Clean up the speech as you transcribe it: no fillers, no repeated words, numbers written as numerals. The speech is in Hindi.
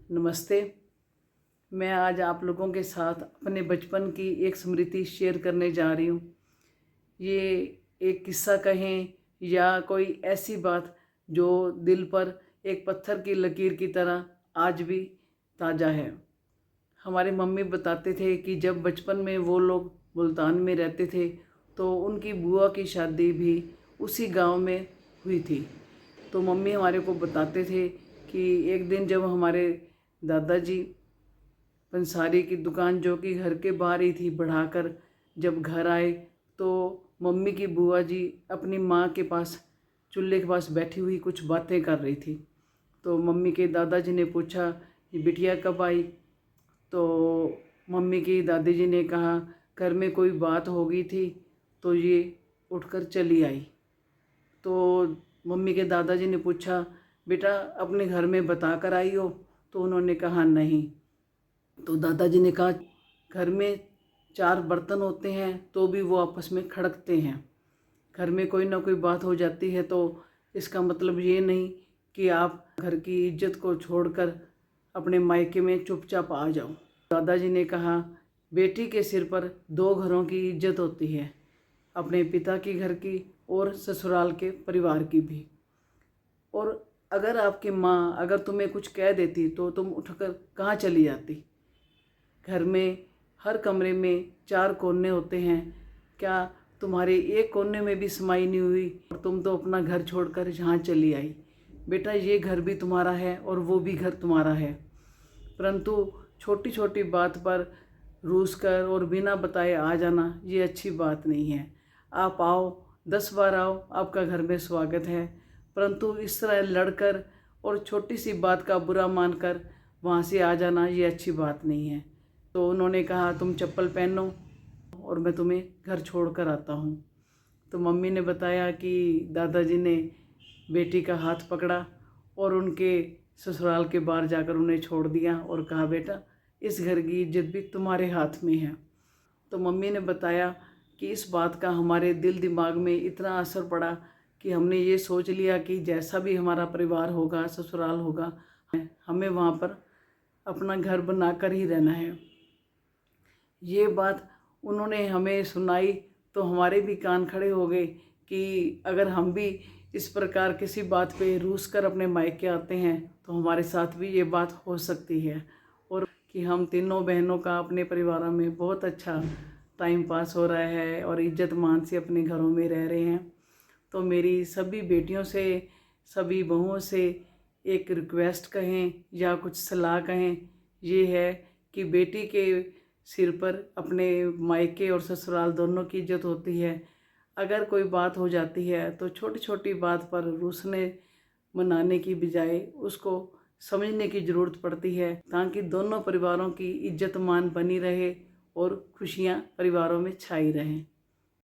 नमस्ते। मैं आज आप लोगों के साथ अपने बचपन की एक स्मृति शेयर करने जा रही हूँ। ये एक किस्सा कहें या कोई ऐसी बात जो दिल पर एक पत्थर की लकीर की तरह आज भी ताज़ा है। हमारे मम्मी बताते थे कि जब बचपन में वो लोग मुल्तान में रहते थे तो उनकी बुआ की शादी भी उसी गांव में हुई थी। तो मम्मी हमारे को बताते थे कि एक दिन जब हमारे दादाजी पंसारी की दुकान जो कि घर के बाहर ही थी बढ़ाकर जब घर आए तो मम्मी की बुआ जी अपनी माँ के पास चूल्हे के पास बैठी हुई कुछ बातें कर रही थी। तो मम्मी के दादाजी ने पूछा, ये बिटिया कब आई? तो मम्मी की दादी जी ने कहा, घर में कोई बात हो गई थी तो ये उठकर चली आई। तो मम्मी के दादाजी ने पूछा, बेटा अपने घर में बता कर आई हो? तो उन्होंने कहा नहीं। तो दादाजी ने कहा, घर में 4 बर्तन होते हैं तो भी वो आपस में खड़कते हैं। घर में कोई ना कोई बात हो जाती है तो इसका मतलब ये नहीं कि आप घर की इज्जत को छोड़कर अपने मायके में चुपचाप आ जाओ। दादाजी ने कहा, बेटी के सिर पर 2 घरों की इज्जत होती है, अपने पिता की घर की और ससुराल के परिवार की भी। और अगर आपकी माँ अगर तुम्हें कुछ कह देती तो तुम उठकर कहाँ चली जाती? घर में हर कमरे में 4 कोने होते हैं, क्या तुम्हारे एक कोने में भी समाई नहीं हुई और तुम तो अपना घर छोड़कर यहाँ चली आई? बेटा ये घर भी तुम्हारा है और वो भी घर तुम्हारा है, परंतु छोटी छोटी बात पर रूस कर और बिना बताए आ जाना ये अच्छी बात नहीं है। आप आओ, 10 बार आओ, आपका घर में स्वागत है, परंतु इस तरह लड़कर और छोटी सी बात का बुरा मानकर वहाँ से आ जाना ये अच्छी बात नहीं है। तो उन्होंने कहा, तुम चप्पल पहनो और मैं तुम्हें घर छोड़ कर आता हूँ। तो मम्मी ने बताया कि दादाजी ने बेटी का हाथ पकड़ा और उनके ससुराल के बाहर जाकर उन्हें छोड़ दिया और कहा, बेटा इस घर की इज्जत भी तुम्हारे हाथ में है। तो मम्मी ने बताया कि इस बात का हमारे दिल दिमाग में इतना असर पड़ा कि हमने ये सोच लिया कि जैसा भी हमारा परिवार होगा, ससुराल होगा, हमें वहाँ पर अपना घर बनाकर ही रहना है। ये बात उन्होंने हमें सुनाई तो हमारे भी कान खड़े हो गए कि अगर हम भी इस प्रकार किसी बात पे रूस कर अपने मायके आते हैं तो हमारे साथ भी ये बात हो सकती है। और कि हम तीनों बहनों का अपने परिवारों में बहुत अच्छा टाइम पास हो रहा है और इज्जत मान से अपने घरों में रह रहे हैं। तो मेरी सभी बेटियों से, सभी बहुओं से एक रिक्वेस्ट कहें या कुछ सलाह कहें, ये है कि बेटी के सिर पर अपने मायके और ससुराल दोनों की इज्जत होती है। अगर कोई बात हो जाती है तो छोटी छोटी बात पर रूसने मनाने की बजाय उसको समझने की ज़रूरत पड़ती है, ताकि दोनों परिवारों की इज्जत मान बनी रहे और खुशियाँ परिवारों में छाई रहें।